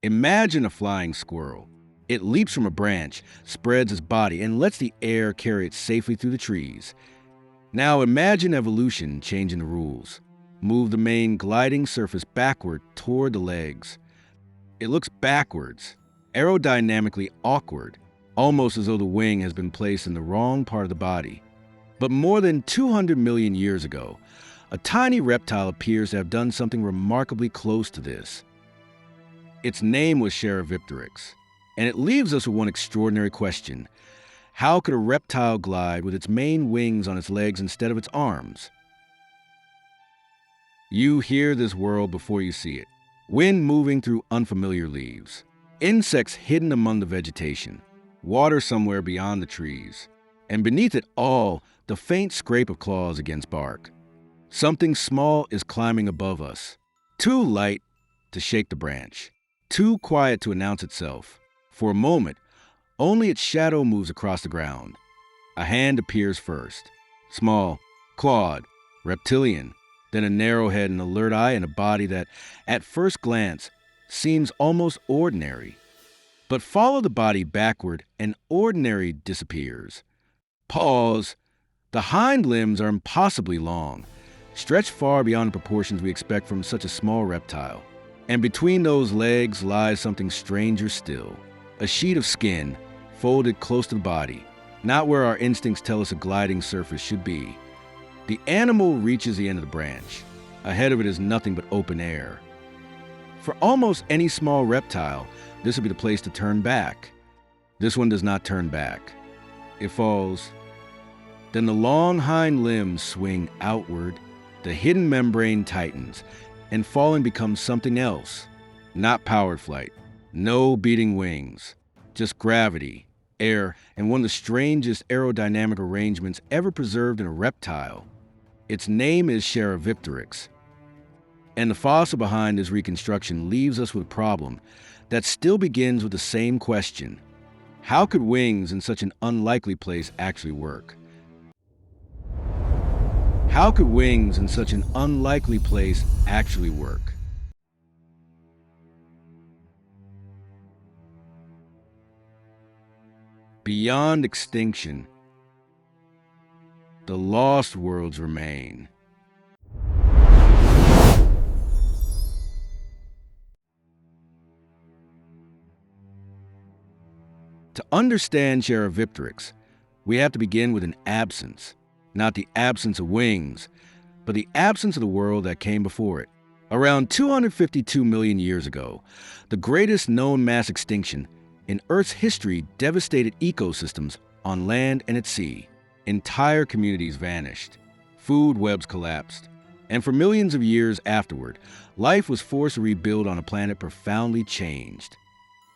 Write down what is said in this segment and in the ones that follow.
Imagine a flying squirrel. It leaps from a branch, spreads its body, and lets the air carry it safely through the trees. Now imagine evolution changing the rules. Move the main gliding surface backward toward the legs. It looks backwards, aerodynamically awkward, almost as though the wing has been placed in the wrong part of the body. But more than 200 million years ago, a tiny reptile appears to have done something remarkably close to this. Its name was Sharovipteryx, and it leaves us with one extraordinary question. How could a reptile glide with its main wings on its legs instead of its arms? You hear this world before you see it. Wind moving through unfamiliar leaves. Insects hidden among the vegetation. Water somewhere beyond the trees. And beneath it all, the faint scrape of claws against bark. Something small is climbing above us. Too light to shake the branch. Too quiet to announce itself. For a moment, only its shadow moves across the ground. A hand appears first. Small, clawed, reptilian. Then a narrow head, an alert eye, and a body that, at first glance, seems almost ordinary. But follow the body backward, and ordinary disappears. Pause. The hind limbs are impossibly long, stretched far beyond the proportions we expect from such a small reptile. And between those legs lies something stranger still. A sheet of skin, folded close to the body, not where our instincts tell us a gliding surface should be. The animal reaches the end of the branch. Ahead of it is nothing but open air. For almost any small reptile, this would be the place to turn back. This one does not turn back. It falls. Then the long hind limbs swing outward, the hidden membrane tightens, and falling becomes something else. Not powered flight, no beating wings, just gravity, air, and one of the strangest aerodynamic arrangements ever preserved in a reptile. Its name is Sharovipteryx. And the fossil behind this reconstruction leaves us with a problem that still begins with the same question. How could wings in such an unlikely place actually work? How could wings in such an unlikely place actually work? Beyond extinction, the lost worlds remain. To understand Sharovipteryx, we have to begin with an absence. Not the absence of wings, but the absence of the world that came before it. Around 252 million years ago, the greatest known mass extinction in Earth's history devastated ecosystems on land and at sea. Entire communities vanished. Food webs collapsed. And for millions of years afterward, life was forced to rebuild on a planet profoundly changed.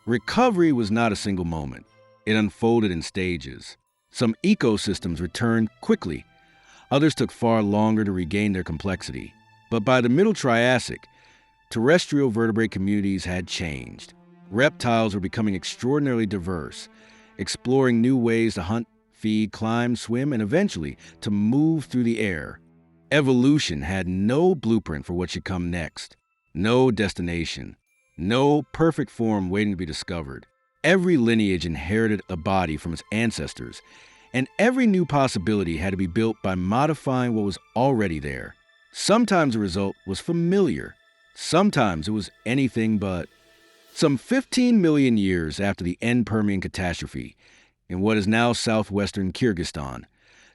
Recovery was not a single moment. It unfolded in stages. Some ecosystems returned quickly. Others took far longer to regain their complexity. But by the Middle Triassic, terrestrial vertebrate communities had changed. Reptiles were becoming extraordinarily diverse, exploring new ways to hunt, feed, climb, swim, and eventually to move through the air. Evolution had no blueprint for what should come next, no destination, no perfect form waiting to be discovered. Every lineage inherited a body from its ancestors, and every new possibility had to be built by modifying what was already there. Sometimes the result was familiar. Sometimes it was anything but. Some 15 million years after the end Permian catastrophe, in what is now southwestern Kyrgyzstan,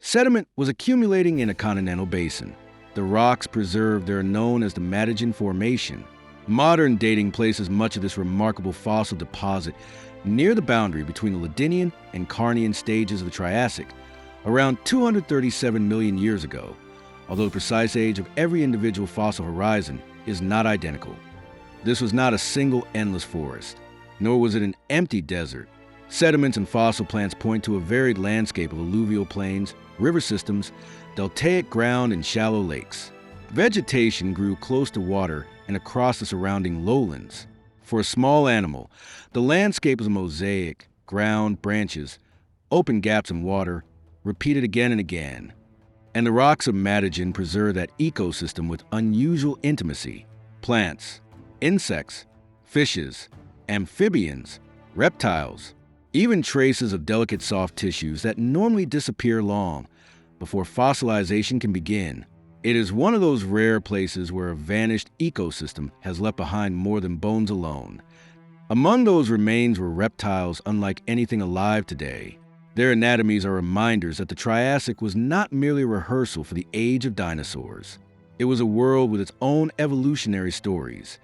sediment was accumulating in a continental basin. The rocks preserved there are known as the Madygen Formation. Modern dating places much of this remarkable fossil deposit near the boundary between the Ladinian and Carnian stages of the Triassic, around 237 million years ago, although the precise age of every individual fossil horizon is not identical. This was not a single endless forest, nor was it an empty desert. Sediments and fossil plants point to a varied landscape of alluvial plains, river systems, deltaic ground, and shallow lakes. Vegetation grew close to water and across the surrounding lowlands. For a small animal, the landscape is a mosaic, ground, branches, open gaps in water, repeated again and again. And the rocks of Madygen preserve that ecosystem with unusual intimacy. Plants, insects, fishes, amphibians, reptiles, even traces of delicate soft tissues that normally disappear long before fossilization can begin. It is one of those rare places where a vanished ecosystem has left behind more than bones alone. Among those remains were reptiles unlike anything alive today. Their anatomies are reminders that the Triassic was not merely a rehearsal for the age of dinosaurs. It was a world with its own evolutionary stories,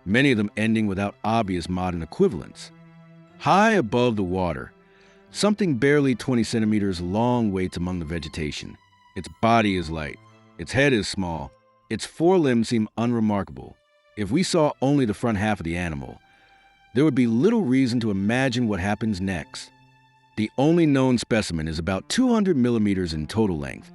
many of them ending without obvious modern equivalents. High above the water, something barely 20 centimeters long waits among the vegetation. Its body is light, its head is small, its forelimbs seem unremarkable. If we saw only the front half of the animal, there would be little reason to imagine what happens next. The only known specimen is about 200 millimeters in total length.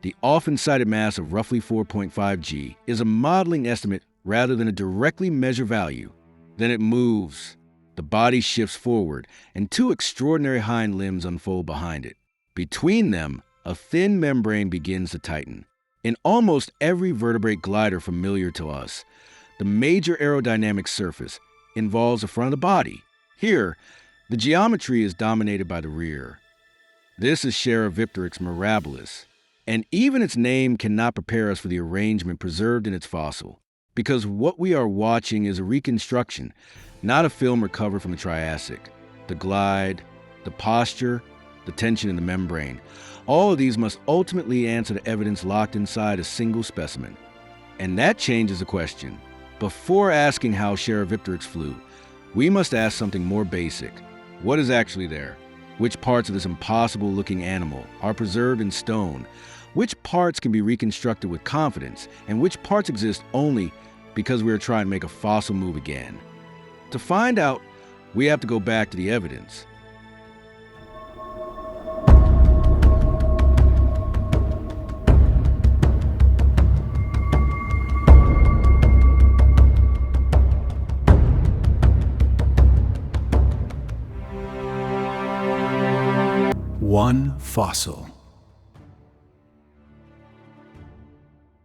The often cited mass of roughly 4.5 g is a modeling estimate rather than a directly measured value. Then it moves. The body shifts forward, and two extraordinary hind limbs unfold behind it. Between them, a thin membrane begins to tighten. In almost every vertebrate glider familiar to us, the major aerodynamic surface involves the front of the body. Here, the geometry is dominated by the rear. This is Sharovipteryx mirabilis, and even its name cannot prepare us for the arrangement preserved in its fossil, because what we are watching is a reconstruction, not a film recovered from the Triassic. The glide, the posture, the tension in the membrane, all of these must ultimately answer the evidence locked inside a single specimen. And that changes the question. Before asking how Sharovipteryx flew, we must ask something more basic. What is actually there? Which parts of this impossible-looking animal are preserved in stone? Which parts can be reconstructed with confidence? And which parts exist only because we are trying to make a fossil move again? To find out, we have to go back to the evidence. One fossil.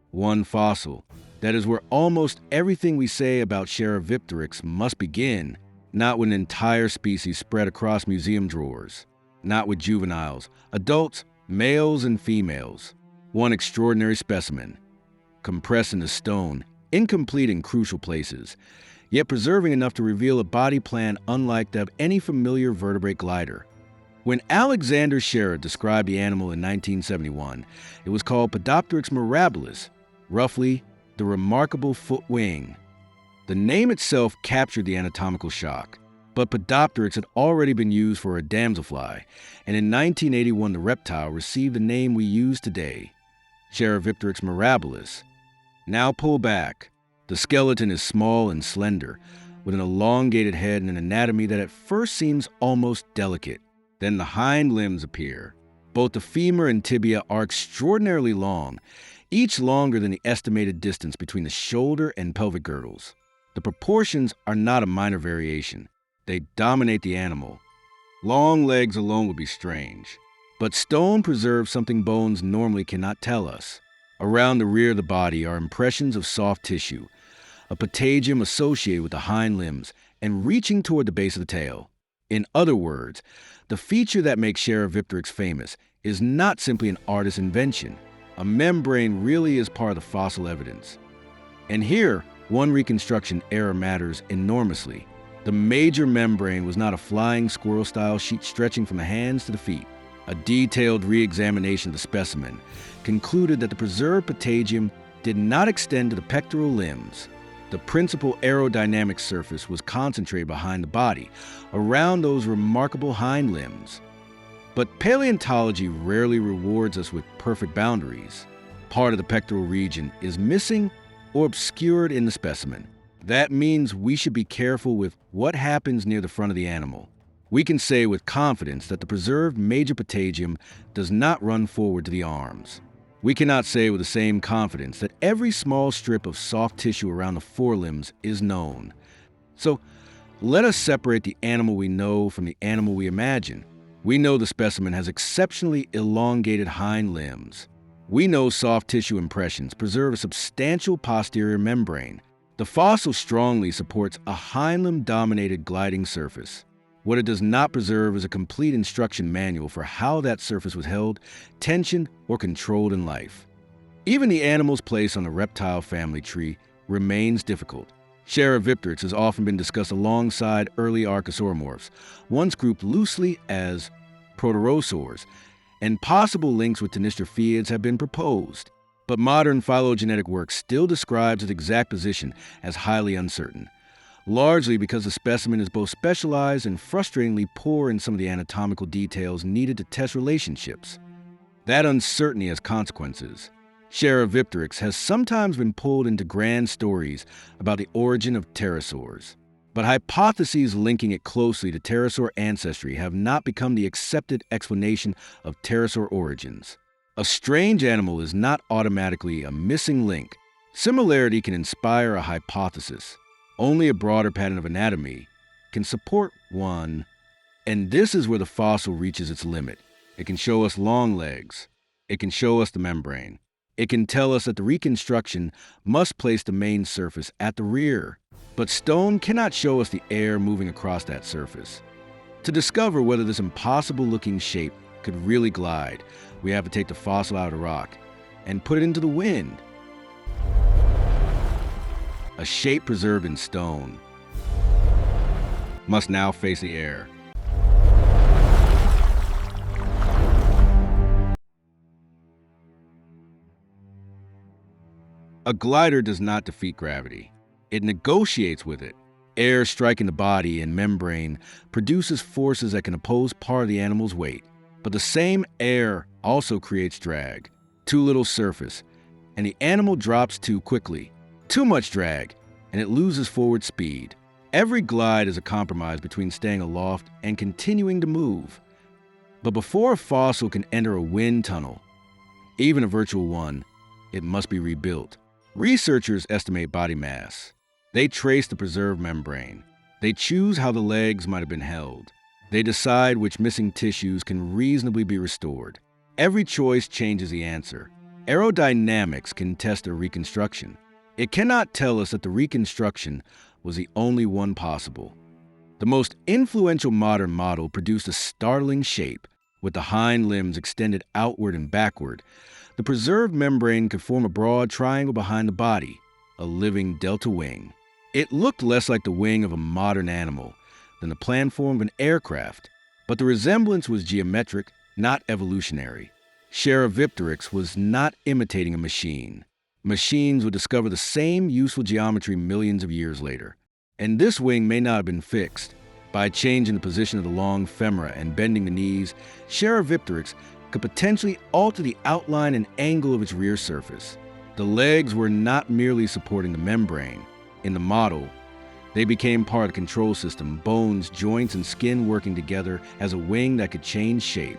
One fossil. That is where almost everything we say about Sharovipteryx must begin, not with an entire species spread across museum drawers, not with juveniles, adults, males and females. One extraordinary specimen, compressed into stone, incomplete in crucial places, yet preserving enough to reveal a body plan unlike that of any familiar vertebrate glider. When Alexander Sharer described the animal in 1971, it was called Podopteryx mirabilis, roughly the remarkable foot wing. The name itself captured the anatomical shock, but Podopteryx had already been used for a damselfly, and in 1981 the reptile received the name we use today, Sharovipteryx mirabilis. Now pull back. The skeleton is small and slender, with an elongated head and an anatomy that at first seems almost delicate. Then the hind limbs appear. Both the femur and tibia are extraordinarily long, each longer than the estimated distance between the shoulder and pelvic girdles. The proportions are not a minor variation. They dominate the animal. Long legs alone would be strange. But stone preserves something bones normally cannot tell us. Around the rear of the body are impressions of soft tissue, a patagium associated with the hind limbs and reaching toward the base of the tail. In other words, the feature that makes Sharovipteryx famous is not simply an artist's invention. A membrane really is part of the fossil evidence. And here, one reconstruction error matters enormously. The major membrane was not a flying squirrel-style sheet stretching from the hands to the feet. A detailed re-examination of the specimen concluded that the preserved patagium did not extend to the pectoral limbs. The principal aerodynamic surface was concentrated behind the body, around those remarkable hind limbs. But paleontology rarely rewards us with perfect boundaries. Part of the pectoral region is missing or obscured in the specimen. That means we should be careful with what happens near the front of the animal. We can say with confidence that the preserved major patagium does not run forward to the arms. We cannot say with the same confidence that every small strip of soft tissue around the forelimbs is known. So let us separate the animal we know from the animal we imagine. We know the specimen has exceptionally elongated hind limbs. We know soft tissue impressions preserve a substantial posterior membrane. The fossil strongly supports a hind limb-dominated gliding surface. What it does not preserve is a complete instruction manual for how that surface was held, tensioned, or controlled in life. Even the animal's place on the reptile family tree remains difficult. Sharovipteryx has often been discussed alongside early archosauromorphs, once grouped loosely as proterosaurs, and possible links with Tenistrophiids have been proposed. But modern phylogenetic work still describes its exact position as highly uncertain, largely because the specimen is both specialized and frustratingly poor in some of the anatomical details needed to test relationships. That uncertainty has consequences. Sharovipteryx has sometimes been pulled into grand stories about the origin of pterosaurs, but hypotheses linking it closely to pterosaur ancestry have not become the accepted explanation of pterosaur origins. A strange animal is not automatically a missing link. Similarity can inspire a hypothesis. Only a broader pattern of anatomy can support one, and this is where the fossil reaches its limit. It can show us long legs. It can show us the membrane. It can tell us that the reconstruction must place the main surface at the rear, but stone cannot show us the air moving across that surface. To discover whether this impossible-looking shape could really glide, we have to take the fossil out of the rock and put it into the wind. A shape preserved in stone must now face the air. A glider does not defeat gravity. It negotiates with it. Air striking the body and membrane produces forces that can oppose part of the animal's weight. But the same air also creates drag. Too little surface, and the animal drops too quickly. Too much drag, and it loses forward speed. Every glide is a compromise between staying aloft and continuing to move. But before a fossil can enter a wind tunnel, even a virtual one, it must be rebuilt. Researchers estimate body mass. They trace the preserved membrane. They choose how the legs might have been held. They decide which missing tissues can reasonably be restored. Every choice changes the answer. Aerodynamics can test a reconstruction. It cannot tell us that the reconstruction was the only one possible. The most influential modern model produced a startling shape. With the hind limbs extended outward and backward, the preserved membrane could form a broad triangle behind the body, a living delta wing. It looked less like the wing of a modern animal than the platform of an aircraft, but the resemblance was geometric, not evolutionary. Sharovipteryx was not imitating a machine. Machines would discover the same useful geometry millions of years later. And this wing may not have been fixed. By changing the position of the long femora and bending the knees, Sharovipteryx could potentially alter the outline and angle of its rear surface. The legs were not merely supporting the membrane. In the model, they became part of the control system, bones, joints, and skin working together as a wing that could change shape.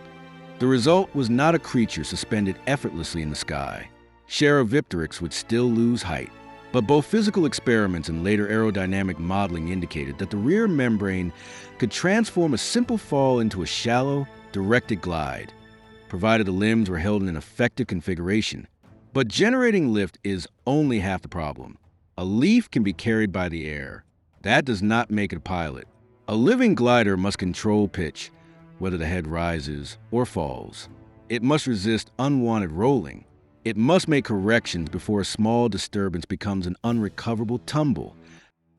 The result was not a creature suspended effortlessly in the sky. Sharovipteryx would still lose height, but both physical experiments and later aerodynamic modeling indicated that the rear membrane could transform a simple fall into a shallow, directed glide, provided the limbs were held in an effective configuration. But generating lift is only half the problem. A leaf can be carried by the air. That does not make it a pilot. A living glider must control pitch, whether the head rises or falls. It must resist unwanted rolling. It must make corrections before a small disturbance becomes an unrecoverable tumble.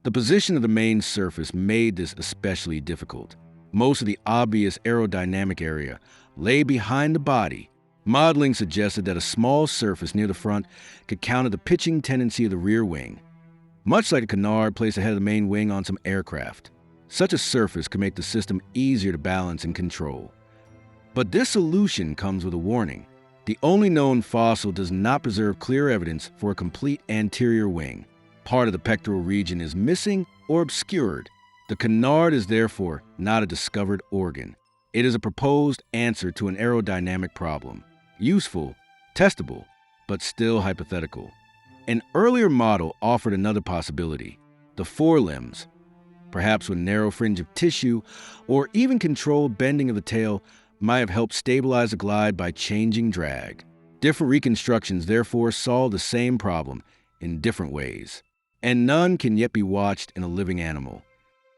The position of the main surface made this especially difficult. Most of the obvious aerodynamic area lay behind the body. Modeling suggested that a small surface near the front could counter the pitching tendency of the rear wing, much like a canard placed ahead of the main wing on some aircraft. Such a surface could make the system easier to balance and control. But this solution comes with a warning. The only known fossil does not preserve clear evidence for a complete anterior wing. Part of the pectoral region is missing or obscured. The canard is therefore not a discovered organ. It is a proposed answer to an aerodynamic problem. Useful, testable, but still hypothetical. An earlier model offered another possibility. The forelimbs, perhaps with narrow fringe of tissue or even controlled bending of the tail, might have helped stabilize the glide by changing drag. Different reconstructions therefore solve the same problem in different ways. and none can yet be watched in a living animal.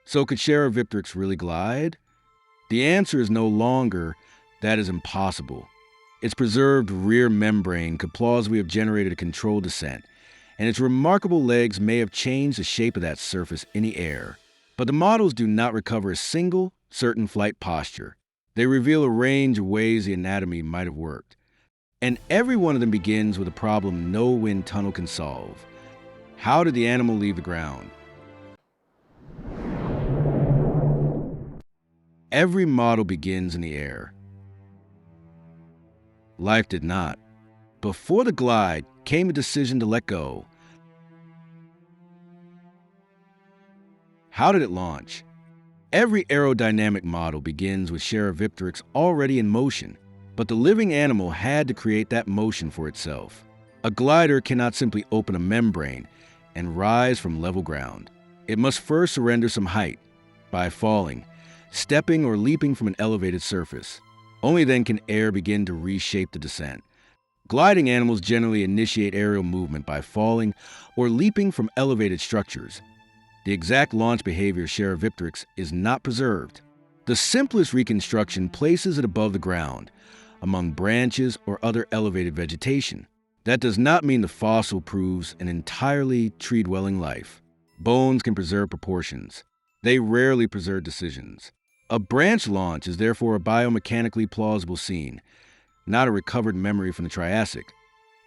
So could Sharovipteryx really glide? The answer is no longer that is impossible. Its preserved rear membrane could plausibly have generated a controlled descent, and its remarkable legs may have changed the shape of that surface in the air. But the models do not recover a single, certain flight posture. They reveal a range of ways the anatomy might have worked. And every one of them begins with a problem no wind tunnel can solve. How did the animal leave the ground? Every model begins in the air. Life did not. Before the glide came a decision to let go. How did it launch? Every aerodynamic model begins with Sharovipteryx already in motion, but the living animal had to create that motion for itself. A glider cannot simply open a membrane and rise from level ground. It must first surrender some height by falling, stepping or leaping from an elevated surface. Only then can air begin to reshape the descent. Gliding animals generally initiate aerial movement by falling or leaping from elevated structures. The exact launch behavior of Sharovipteryx is not preserved. The simplest reconstruction places it above the ground, among branches or other elevated vegetation. That does not mean the fossil proves an entirely tree-dwelling life. Bones can preserve proportions. They rarely preserve decisions. A branch launch is therefore a biomechanically plausible scene, not a recovered memory from the Triassic.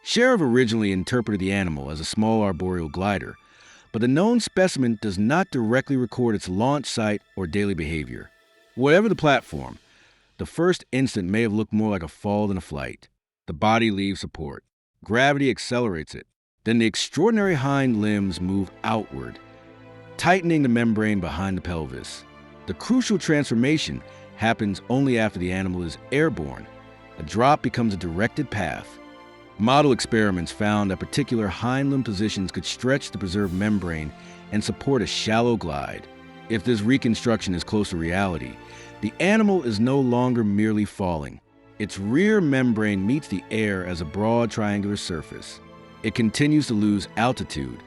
Sharov originally interpreted the animal as a small arboreal glider, but the known specimen does not directly record its launch site or daily behavior. Whatever the platform, the first instant may have looked more like a fall than a flight. The body leaves support. Gravity accelerates it. Then the extraordinary hind limbs move outward, tightening the membrane behind the pelvis. The crucial transformation happens only after the animal is airborne. A drop becomes a directed path. Model experiments found that particular hind limb positions could stretch the preserved membrane and support a shallow glide. If this reconstruction is close to reality, the animal is no longer merely falling. Its rear membrane meets the air as a broad triangular surface. It continues to lose altitude,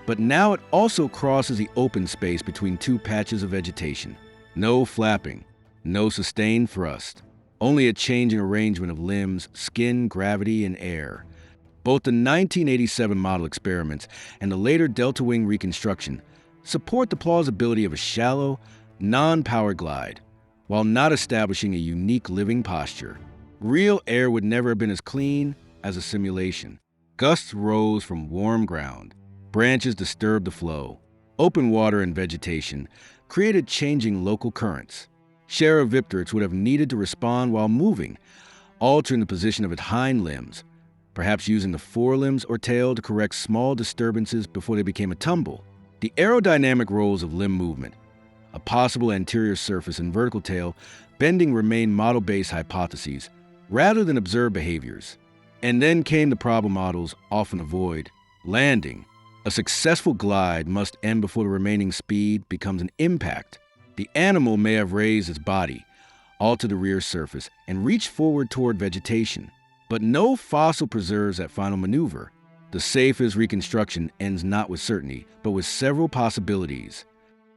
but now it also crosses the open space between two patches of vegetation. No flapping, no sustained thrust. Only a changing arrangement of limbs, skin, gravity, and air. Both the 1987 model experiments and the later delta wing reconstruction support the plausibility of a shallow, non-powered glide, while not establishing a unique living posture. Real air would never have been as clean as a simulation. Gusts rose from warm ground. Branches disturbed the flow. Open water and vegetation created changing local currents. Sharovipteryx would have needed to respond while moving, altering the position of its hind limbs, perhaps using the forelimbs or tail to correct small disturbances before they became a tumble. The aerodynamic roles of limb movement, a possible anterior surface and vertical tail bending remain model-based hypotheses rather than observed behaviors. And then came the problem models often avoid: landing. A successful glide must end before the remaining speed becomes an impact. The animal may have raised its body, altered the rear surface, and reached forward toward vegetation. But no fossil preserves that final maneuver. The safest reconstruction ends not with certainty, but with several possibilities.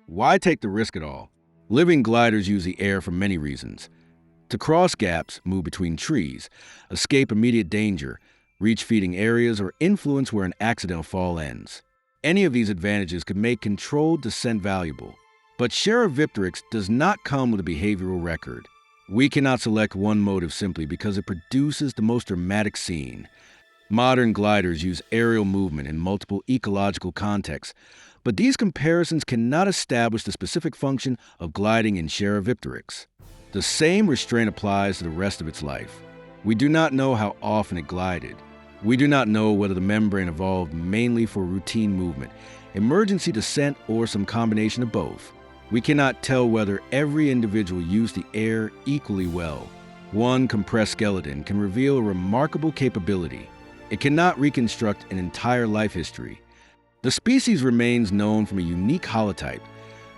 Why take the risk at all? Living gliders use the air for many reasons. To cross gaps, move between trees, escape immediate danger, reach feeding areas, or influence where an accidental fall ends. Any of these advantages could make controlled descent valuable. But Sharovipteryx does not come with a behavioral record. We cannot select one motive simply because it produces the most dramatic scene. Modern gliders use aerial movement in multiple ecological contexts, but these comparisons cannot establish the specific function of gliding in Sharovipteryx. The same restraint applies to the rest of its life. We do not know how often it glided. We do not know whether the membrane evolved mainly for routine movement, emergency descent, or some combination of both. We cannot tell whether every individual used the air equally well. One compressed skeleton can reveal a remarkable capability. It cannot reconstruct an entire life history. The species remains known from a unique holotype,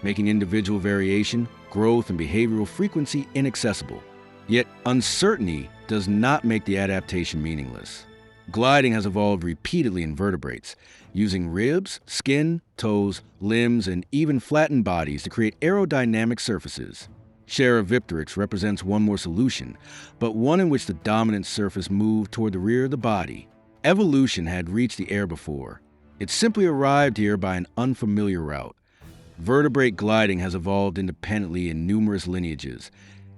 making individual variation, growth, and behavioral frequency inaccessible. Yet uncertainty does not make the adaptation meaningless. Gliding has evolved repeatedly in vertebrates, using ribs, skin, toes, limbs, and even flattened bodies to create aerodynamic surfaces. Sharovipteryx represents one more solution, but one in which the dominant surface moved toward the rear of the body. Evolution had reached the air before. It simply arrived here by an unfamiliar route. Vertebrate gliding has evolved independently in numerous lineages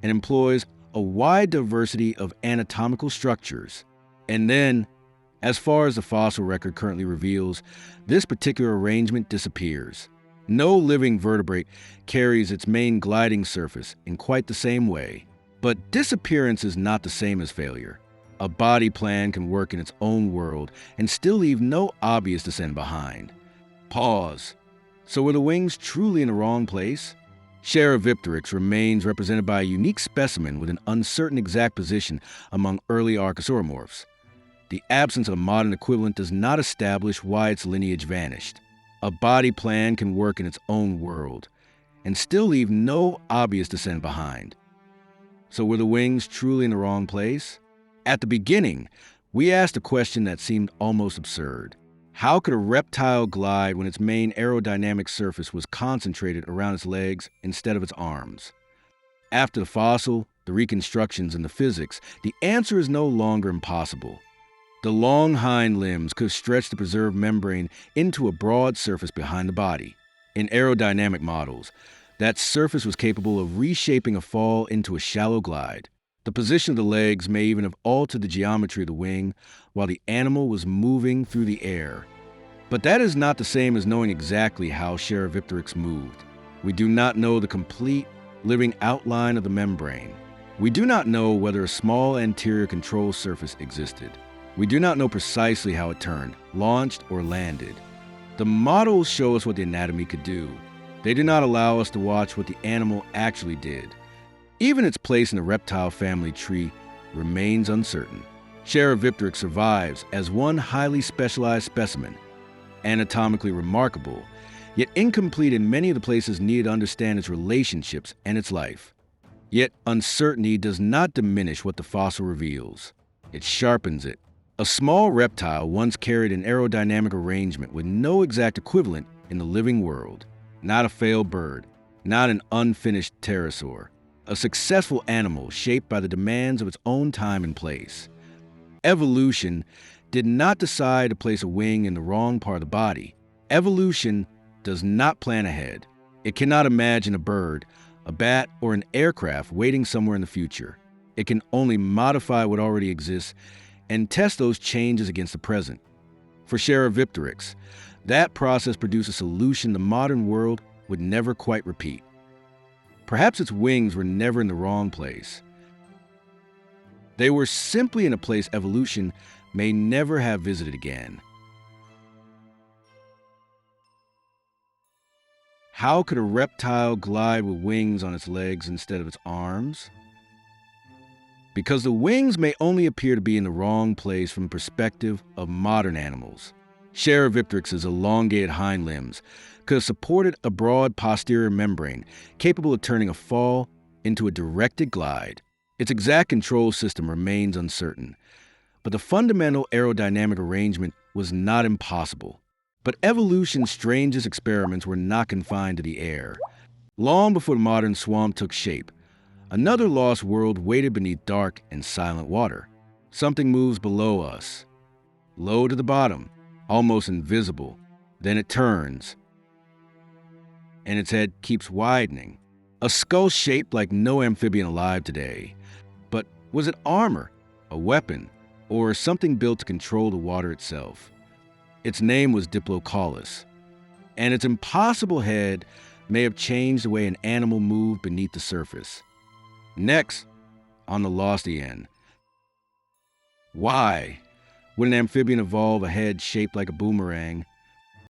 and employs a wide diversity of anatomical structures. And then, as far as the fossil record currently reveals, this particular arrangement disappears. No living vertebrate carries its main gliding surface in quite the same way. But disappearance is not the same as failure. A body plan can work in its own world and still leave no obvious descent behind. Pause. So were the wings truly in the wrong place? Sharovipteryx remains represented by a unique specimen with an uncertain exact position among early archosauromorphs. The absence of a modern equivalent does not establish why its lineage vanished. A body plan can work in its own world and still leave no obvious descent behind. So were the wings truly in the wrong place? At the beginning, we asked a question that seemed almost absurd. How could a reptile glide when its main aerodynamic surface was concentrated around its legs instead of its arms? After the fossil, the reconstructions, and the physics, the answer is no longer impossible. The long hind limbs could stretch the preserved membrane into a broad surface behind the body. In aerodynamic models, that surface was capable of reshaping a fall into a shallow glide. The position of the legs may even have altered the geometry of the wing while the animal was moving through the air. But that is not the same as knowing exactly how Sharovipteryx moved. We do not know the complete living outline of the membrane. We do not know whether a small anterior control surface existed. We do not know precisely how it turned, launched, or landed. The models show us what the anatomy could do. They do not allow us to watch what the animal actually did. Even its place in the reptile family tree remains uncertain. Sharovipteryx survives as one highly specialized specimen, anatomically remarkable, yet incomplete in many of the places needed to understand its relationships and its life. Yet uncertainty does not diminish what the fossil reveals. It sharpens it. A small reptile once carried an aerodynamic arrangement with no exact equivalent in the living world. Not a failed bird, not an unfinished pterosaur. A successful animal shaped by the demands of its own time and place. Evolution did not decide to place a wing in the wrong part of the body. Evolution does not plan ahead. It cannot imagine a bird, a bat, or an aircraft waiting somewhere in the future. It can only modify what already exists and test those changes against the present. For Sharovipteryx, that process produced a solution the modern world would never quite repeat. Perhaps its wings were never in the wrong place. They were simply in a place evolution may never have visited again. How could a reptile glide with wings on its legs instead of its arms? Because the wings may only appear to be in the wrong place from the perspective of modern animals. Sharovipteryx's elongated hind limbs could have supported a broad posterior membrane capable of turning a fall into a directed glide. Its exact control system remains uncertain, but the fundamental aerodynamic arrangement was not impossible. But evolution's strangest experiments were not confined to the air. Long before the modern swamp took shape, another lost world waited beneath dark and silent water. Something moves below us, low to the bottom, almost invisible. Then it turns, and its head keeps widening. A skull shaped like no amphibian alive today. But was it armor, a weapon, or something built to control the water itself? Its name was Diplocaulis, and its impossible head may have changed the way an animal moved beneath the surface. Next, on the Lostien. Why would an amphibian evolve a head shaped like a boomerang